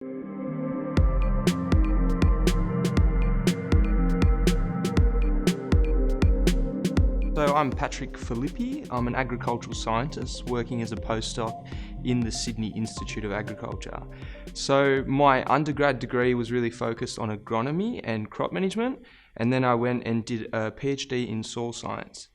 So I'm Patrick Filippi. I'm an agricultural scientist working as a postdoc in the Sydney Institute of Agriculture. So my undergrad degree was really focused on agronomy and crop management, and then I went and did a PhD in soil science.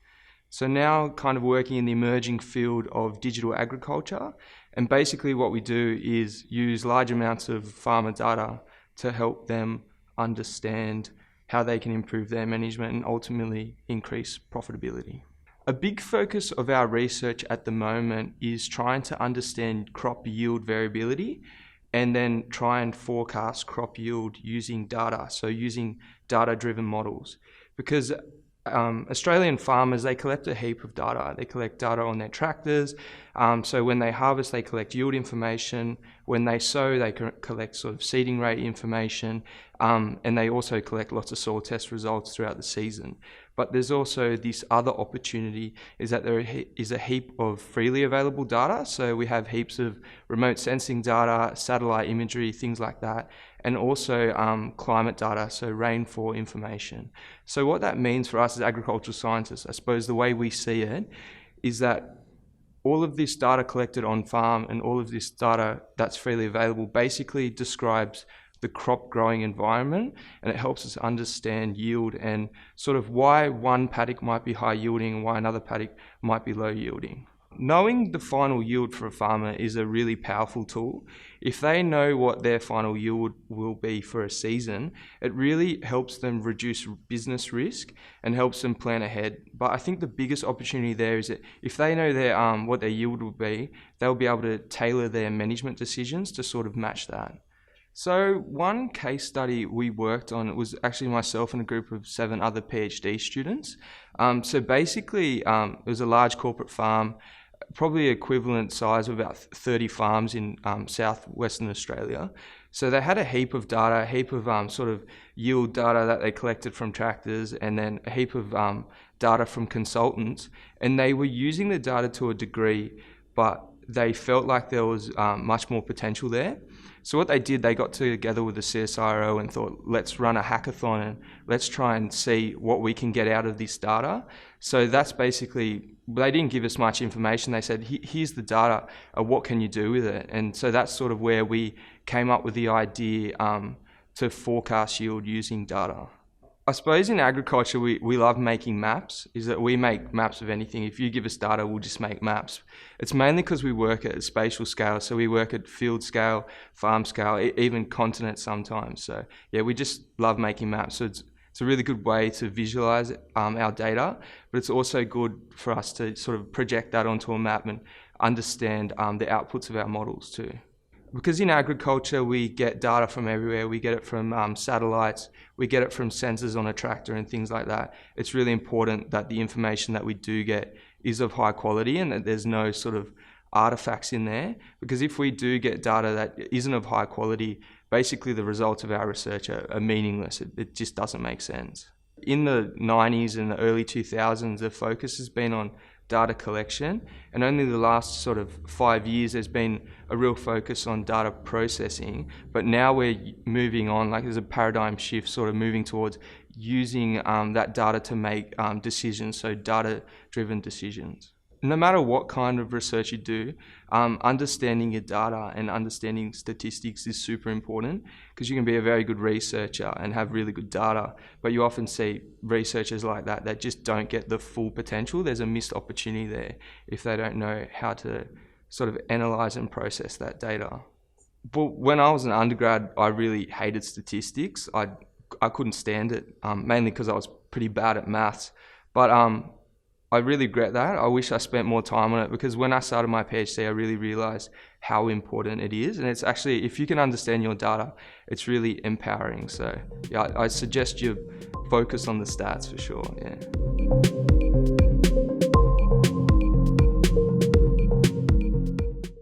So now kind of working in the emerging field of digital agriculture, and basically what we do is use large amounts of farmer data to help them understand how they can improve their management and ultimately increase profitability. A big focus of our research at the moment is trying to understand crop yield variability and then try and forecast crop yield using data, so using data-driven models. Because Australian farmers, they collect a heap of data. They collect data on their tractors. So when they harvest, they collect yield information. When they sow, they collect sort of seeding rate information. And they also collect lots of soil test results throughout the season. But there's also this other opportunity, is that there is a heap of freely available data. So we have heaps of remote sensing data, satellite imagery, things like that, and also climate data, so rainfall information. So what that means for us as agricultural scientists, I suppose the way we see it, is that all of this data collected on farm and all of this data that's freely available basically describes the crop growing environment, and it helps us understand yield and sort of why one paddock might be high yielding and why another paddock might be low yielding. Knowing the final yield for a farmer is a really powerful tool. If they know what their final yield will be for a season, it really helps them reduce business risk and helps them plan ahead. But I think the biggest opportunity there is that if they know what their yield will be, they'll be able to tailor their management decisions to sort of match that. So one case study we worked on, it was actually myself and a group of 7 other PhD students. So basically, it was a large corporate farm, probably equivalent size of about 30 farms in southwestern Australia. So they had a heap of data, a heap of sort of yield data that they collected from tractors, and then a heap of data from consultants. And they were using the data to a degree, but they felt like there was much more potential there. So what they did, they got together with the CSIRO and thought, let's run a hackathon and let's try and see what we can get out of this data. So that's basically, they didn't give us much information. They said, here's the data, what can you do with it? And so that's sort of where we came up with the idea to forecast yield using data. I suppose in agriculture, we love making maps, is that we make maps of anything. If you give us data, we'll just make maps. It's mainly because we work at a spatial scale, so we work at field scale, farm scale, even continent sometimes. So yeah, we just love making maps. So it's a really good way to visualize our data, but it's also good for us to sort of project that onto a map and understand the outputs of our models too. Because in agriculture, we get data from everywhere. We get it from satellites, we get it from sensors on a tractor and things like that. It's really important that the information that we do get is of high quality and that there's no sort of artifacts in there. Because if we do get data that isn't of high quality, basically the results of our research are meaningless. It just doesn't make sense. In the 90s and the early 2000s, the focus has been on data collection, and only the last sort of 5 years there's been a real focus on data processing. But now we're moving on, like there's a paradigm shift sort of moving towards using that data to make decisions, so data-driven decisions. No matter what kind of research you do, understanding your data and understanding statistics is super important, because you can be a very good researcher and have really good data, but you often see researchers like that just don't get the full potential. There's a missed opportunity there if they don't know how to sort of analyze and process that data. But when I was an undergrad, I really hated statistics. I couldn't stand it, mainly because I was pretty bad at maths. But I really regret that. I wish I spent more time on it, because when I started my PhD, I really realized how important it is. And it's actually, if you can understand your data, it's really empowering. So yeah, I suggest you focus on the stats for sure, yeah.